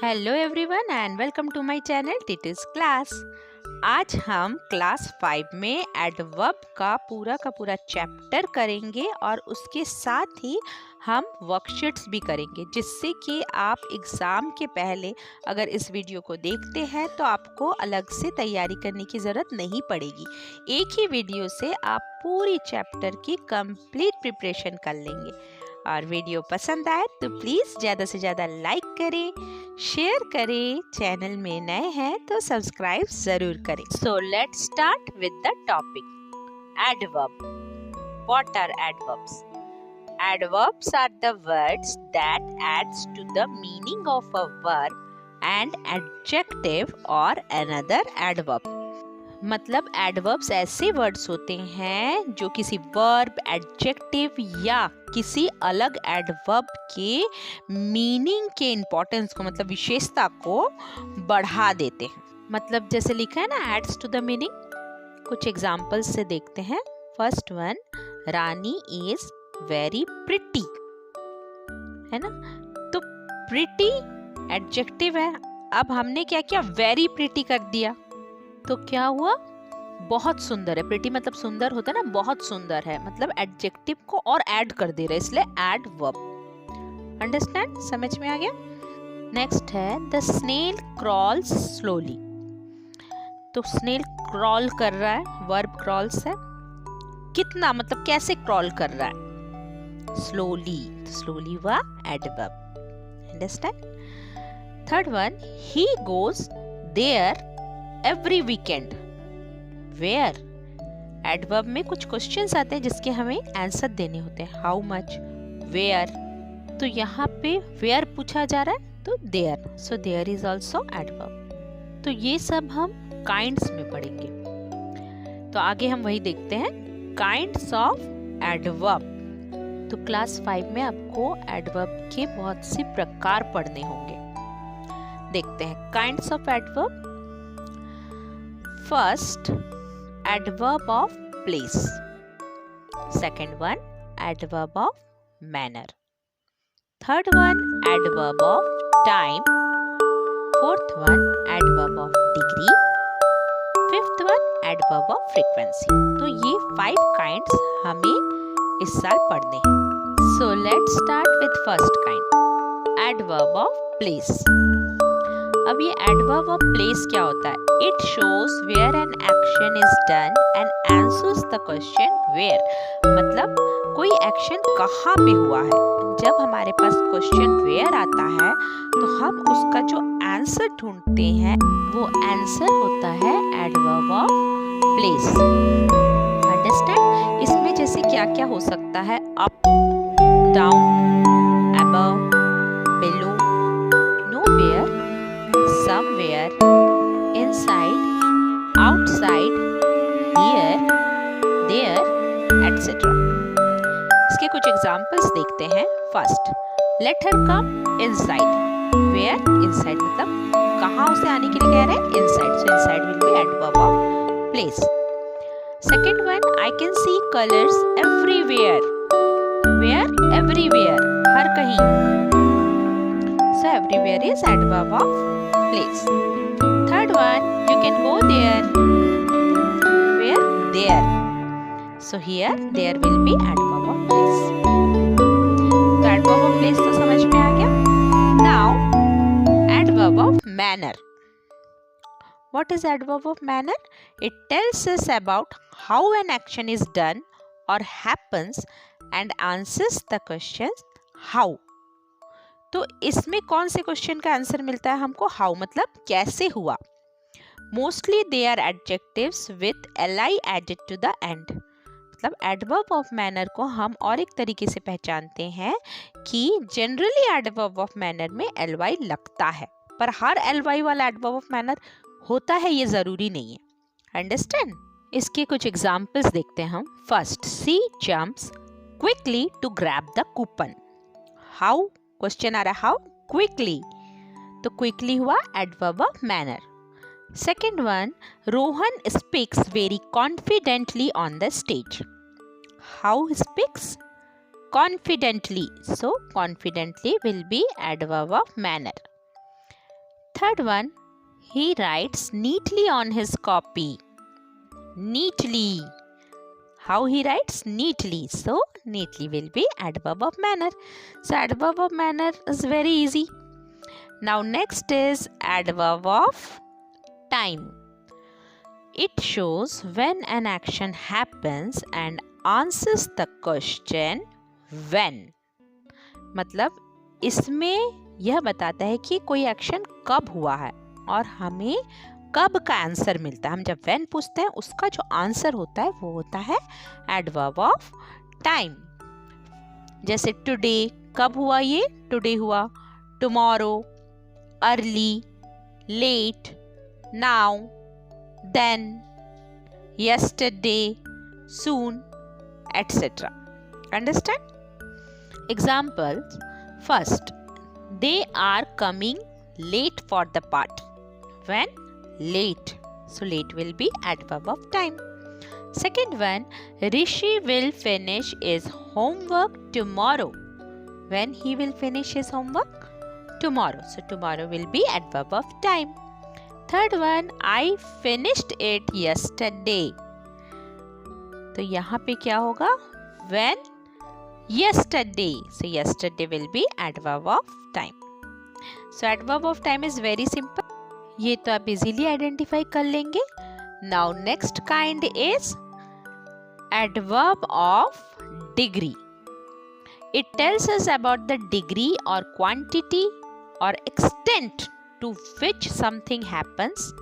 Hello everyone and welcome to my channel titles class. आज हम class 5 में adverb का पूरा चैप्टर करेंगे और उसके साथ ही हम वर्कशीट्स भी करेंगे, जिससे कि आप एग्ज़ाम के पहले अगर इस वीडियो को देखते हैं तो आपको अलग से तैयारी करने की ज़रूरत नहीं पड़ेगी। एक ही वीडियो से आप पूरी चैप्टर की कंप्लीट प्रिपरेशन कर लेंगे। और वीडियो पसंद आए तो प्लीज़ ज़्यादा से ज़्यादा लाइक करें, शेयर करें, चैनल में नए हैं तो सब्सक्राइब ज़रूर करें। So let's start with the topic adverb. What are adverbs? Adverbs are the words that adds to the meaning of a verb and adjective or another adverb. मतलब adverbs ऐसे words होते हैं जो किसी वर्ब, एडजेक्टिव या किसी अलग adverb के मीनिंग के इम्पोर्टेंस को, मतलब विशेषता को बढ़ा देते हैं। मतलब जैसे लिखा है ना, एड्स टू द मीनिंग। कुछ एग्जांपल्स से देखते हैं। First one, Rani is very pretty, है ना। तो प्रिटी एडजेक्टिव है, अब हमने क्या किया, वेरी प्रिटी कर दिया, तो क्या हुआ, बहुत सुंदर है। प्रिटी मतलब सुंदर होता है ना, बहुत सुंदर है, मतलब एडजेक्टिव को और ऐड कर दे रहे, इसलिए एडवर्ब। अंडरस्टैंड, समझ में आ गया। नेक्स्ट है द स्नेल क्रॉल्स स्लोली। तो स्नेल क्रॉल कर रहा है, वर्ब क्रॉल्स है। कितना मतलब कैसे क्रॉल कर रहा है, स्लोली, स्लोली हुआ adverb. Understand. Third one, he goes there every weekend. Where adverb में कुछ क्वेश्चंस आते हैं जिसके हमें आंसर देने होते हैं। हाउ मच, वेयर, तो यहाँ पे वेयर पूछा जा रहा है तो there, so there is also adverb. तो ये सब हम काइंड्स में पढ़ेंगे। तो आगे हम वही देखते हैं, काइंड्स ऑफ एडवर्ब। तो क्लास 5 में आपको एडवर्ब के बहुत से प्रकार पढ़ने होंगे। देखते हैं kinds of adverb. First, adverb of place. Second one, adverb of manner. Third one, adverb of time. Fourth one, adverb of degree. Fifth one, adverb of frequency. तो ये 5 kinds हमें इस साल पढ़ने हैं। So let's start with first kind, adverb of place. अब ये adverb of place क्या होता है? It shows where an action is done and answers the question where. मतलब कोई एक्शन कहाँ पे हुआ है। जब हमारे पास क्वेश्चन वेयर आता है तो हम उसका जो आंसर ढूंढते हैं वो आंसर होता है एडवर्ब ऑफ प्लेस। अंडरस्टैंड। इसमें जैसे क्या क्या हो सकता है, up, down, above, below, nowhere, somewhere, inside, outside, here, there, etc. इसके कुछ एग्जाम्पल्स देखते हैं। First, let her come inside. Where? Inside मतलब कहाँ उसे आने के लिए कह रहे हैं, inside. So inside will be adverb of place. Second one, I can see colors everywhere. Where? Everywhere. हर कहीं. So everywhere is adverb of place. Third one, you can go there. Where? There. So here there will be adverb of place. तो adverb of place तो समझ में आ गया। Now adverb of manner. What is adverb of manner? It tells us about how an action is done or happens and answers the question how. तो इसमें कौन से question का आंसर मिलता है हमको, हाउ मतलब कैसे हुआ। Mostly they are adjectives with li added to the end. मतलब एडवर्ब ऑफ मैनर को हम और एक तरीके से पहचानते हैं कि जनरली एडवर्ब ऑफ मैनर में ly लगता है, पर हर ly वाला एडवर्ब ऑफ मैनर होता है ये जरूरी नहीं है। अंडरस्टैंड। इसके कुछ एग्जाम्पल्स देखते हैं हम। First, she jumps quickly to grab the coupon. How, question आ रहा है हाउ, क्विकली, तो क्विकली हुआ adverb of manner. Second one, Rohan speaks very confidently on the stage. How speaks, confidently, so confidently will be adverb of manner. Third one, he writes neatly on his copy. Neatly. How he writes? Neatly. So neatly will be adverb of manner. So adverb of manner is very easy. Now next is adverb of time. It shows when an action happens and answers the question when. मतलब इसमें यह बताता है कि कोई action कब हुआ है और हमें कब का आंसर मिलता है. हम जब when पूछते हैं उसका जो आंसर होता है वो होता है एडवर्ब ऑफ टाइम. जैसे टुडे, कब हुआ ये? टुडे हुआ. Tomorrow, early, late, now, then, yesterday, soon, etc. Understand? Examples. First, they are coming late for the party. When? Late. So late will be adverb of time. Second one, Rishi will finish his homework tomorrow. When he will finish his homework? Tomorrow. So tomorrow will be adverb of time. Third one, I finished it yesterday. तो यहाँ पे क्या होगा? When? Yesterday. So yesterday will be adverb of time. So adverb of time is very simple. ये तो आप easily identify कर लेंगे. Now next kind is adverb of degree. It tells us about the degree or quantity or extent to which something happens.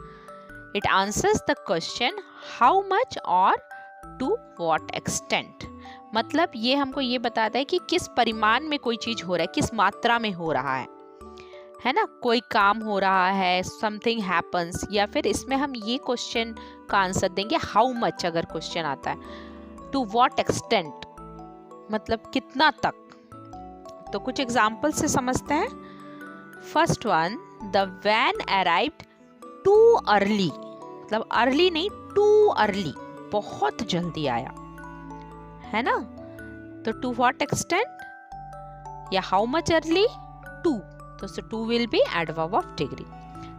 It answers the question how much or to what extent. मतलब ये हमको ये बताता है कि किस परिमाण में कोई चीज हो रहा है, किस मात्रा में हो रहा है ना. कोई काम हो रहा है, something happens, या फिर इसमें हम ये क्वेश्चन का आंसर देंगे हाउ मच अगर क्वेश्चन आता है. टू what extent मतलब कितना तक. तो कुछ एग्जाम्पल से समझते हैं. First one, the van arrived too early. मतलब अर्ली नहीं, टू अर्ली, बहुत जल्दी आया, है ना. तो टू व्हाट एक्सटेंट या हाउ मच अर्ली? टू. तो too will be adverb of degree.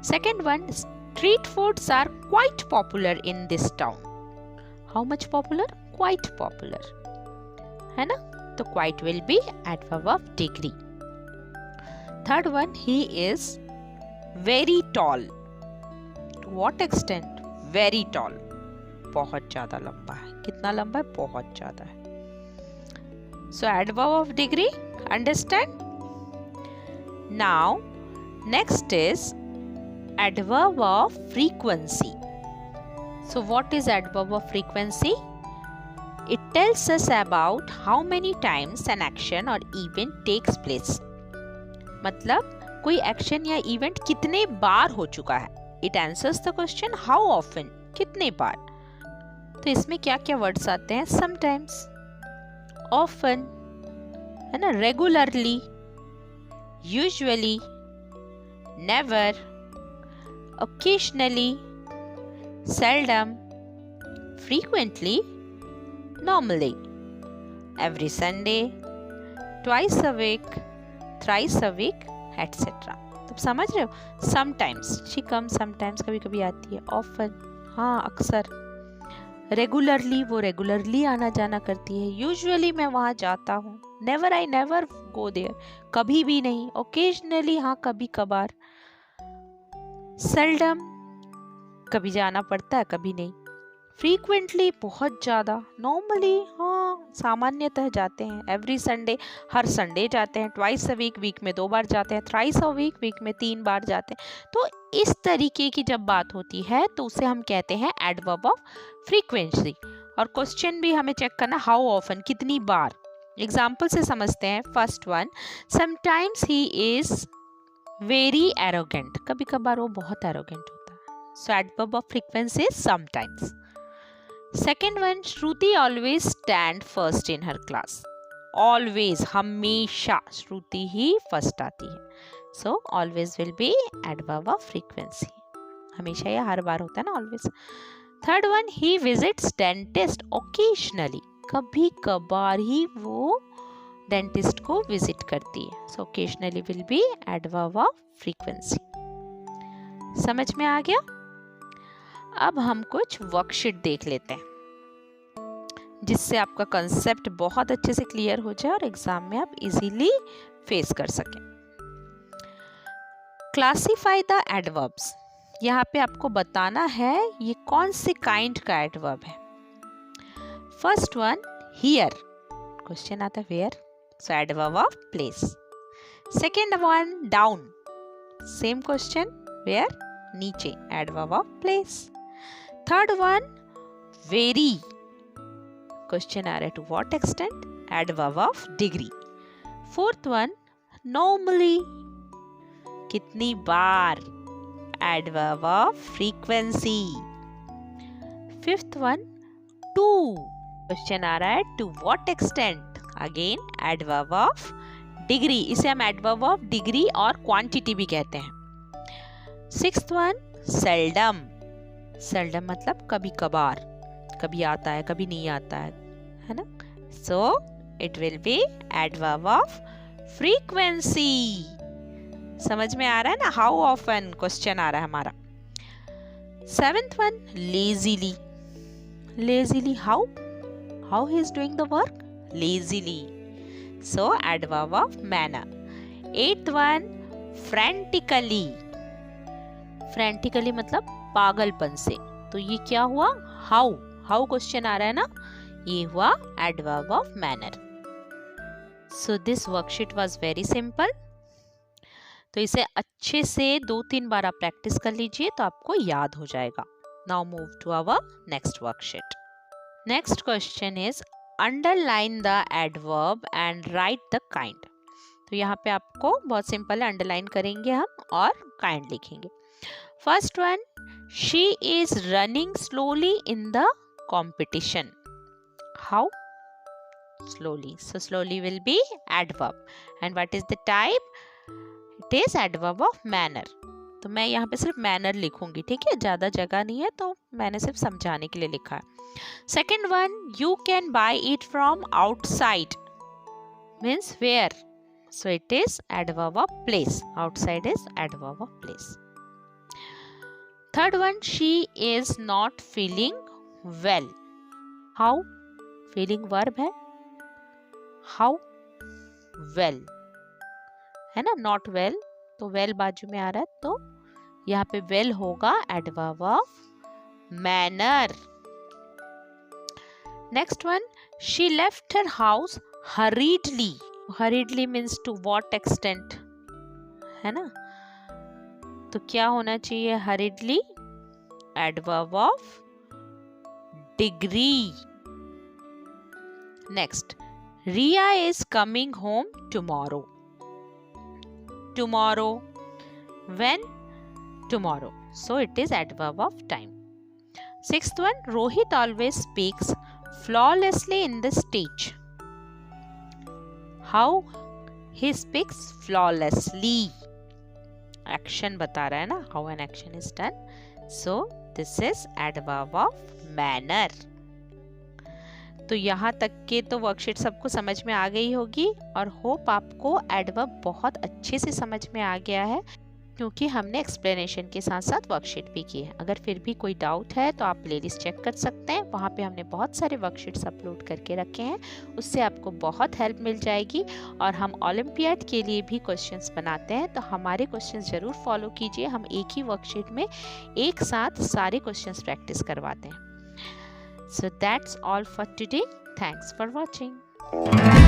Second one, street foods are quite popular in this town. How much popular? Quite popular, है ना. तो quite will be adverb of degree. Third one, he is very tall. To what extent? Very tall, बहुत ज्यादा लंबा है. कितना लंबा है? बहुत ज्यादा है. So adverb of degree. Understand? Now next is adverb of frequency. So what is adverb of frequency? It tells us about how many times an action or event takes place. मतलब कोई एक्शन या event कितने बार हो चुका है. It answers the question how often, कितने बार. तो इसमें क्या क्या वर्ड्स आते हैं? Sometimes, often, है ना, regularly, usually, never, occasionally, seldom, frequently, normally, every Sunday, twice a week, thrice a week, etc. तो समझ रहे हो? Sometimes, she comes sometimes, कभी कभी आती है. Often, हाँ अक्सर. Regularly, वो regularly आना जाना करती है. Usually मैं वहाँ जाता हूँ. Never, I never go there. कभी भी नहीं. Occasionally, हाँ कभी कभार. Seldom, कभी जाना पड़ता है कभी नहीं. फ्रीक्वेंटली, बहुत ज़्यादा. नॉर्मली, हाँ सामान्यतः जाते हैं. एवरी संडे, हर संडे जाते हैं. ट्वाइस अ वीक, वीक में 2 बार जाते हैं. थ्राइस अ वीक, वीक में 3 बार जाते हैं. तो इस तरीके की जब बात होती है तो उसे हम कहते हैं एडवर्ब ऑफ फ्रीक्वेंसी. और क्वेश्चन भी हमें चेक करना हाउ ऑफन, कितनी बार. एग्जाम्पल से समझते हैं. First one, sometimes he is very arrogant. कभी कभार वो बहुत एरोगेंट होता है. So adverb of frequency is sometimes. Second one, Shruti always stand first in her class. Always, हमेशा श्रुति ही फर्स्ट आती है. So always will be adverb of frequency. हमेशा या हर बार होता है ना always. Third one, he visits dentist occasionally. कभी कभार ही वो डेंटिस्ट को विजिट करती है. So occasionally will be adverb of frequency. समझ में आ गया? अब हम कुछ वर्कशीट देख लेते हैं जिससे आपका कंसेप्ट बहुत अच्छे से क्लियर हो जाए और एग्जाम में आप इजीली फेस कर सकें। Classify the adverbs. यहाँ पे आपको बताना है ये कौन से काइंड का एडवर्ब है। फर्स्ट वन हियर, क्वेश्चन आता है where, so adverb of place. Second one down, same question, where, नीचे, adverb of place. Third one very, question आ रहा है to what extent, adverb of degree. Fourth one normally, कितनी बार, adverb of frequency. Fifth one too, question आ रहा है to what extent, again adverb of degree, इसे हम एडवर्ब ऑफ डिग्री और क्वांटिटी भी कहते हैं। सिक्स्थ वन सेल्डम, सेल्डम मतलब कभी कभार, कभी आता है कभी नहीं आता है ना, so it will be adverb of frequency. समझ में आ रहा है ना, हाउ ऑफन क्वेश्चन आ रहा है हमारा। Seventh one lazily, lazily how he is doing the work, lazily, so adverb of manner. Eighth one frantically, frantically मतलब पागलपन से, तो ये क्या हुआ, हाउ क्वेश्चन आ रहा है ना, ये हुआ adverb of manner. So this worksheet was very simple. तो इसे अच्छे से 2-3 बार आप प्रैक्टिस कर लीजिए तो आपको याद हो जाएगा. Now move to our next worksheet. Next question is underline the adverb and write the kind. तो यहाँ पे आपको बहुत सिंपल है, अंडरलाइन करेंगे हम और काइंड लिखेंगे. First one, she is running slowly in the competition. How, slowly, so slowly will be adverb and what is the type, it is adverb of manner. तो मैं यहाँ पे सिर्फ मैनर लिखूंगी, ठीक है, ज्यादा जगह नहीं है तो मैंने सिर्फ समझाने के लिए लिखा है. Second one, you can buy it from outside, means where, so it is adverb of place. Outside is adverb of place. Third one, she is not feeling well. How, feeling verb है, how, well है ना, not well, तो well बाजू में आ रहा है तो यहाँ पे well होगा adverb of manner. Next one, she left her house hurriedly. Hurriedly means to what extent, है ना, तो क्या होना चाहिए, hurriedly adverb of degree. Next, Riya is coming home tomorrow. Tomorrow, when, tomorrow, so it is adverb of time. Sixth one, Rohit always speaks flawlessly in the stage. How, he speaks flawlessly. Action बता रहा है ना, how an action is done. So this is adverb of manner. तो यहाँ तक के तो worksheet सबको समझ में आ गई होगी और होप आपको एडवर्ब बहुत अच्छे से समझ में आ गया है, क्योंकि हमने एक्सप्लेनेशन के साथ साथ वर्कशीट भी की है. अगर फिर भी कोई डाउट है तो आप प्लेलिस्ट चेक कर सकते हैं, वहाँ पे हमने बहुत सारे वर्कशीट्स अपलोड करके रखे हैं, उससे आपको बहुत हेल्प मिल जाएगी. और हम ओलंपियाड के लिए भी क्वेश्चंस बनाते हैं, तो हमारे क्वेश्चंस ज़रूर फॉलो कीजिए. हम एक ही वर्कशीट में एक साथ सारे क्वेश्चंस प्रैक्टिस करवाते हैं. So that's all for today. Thanks for watching.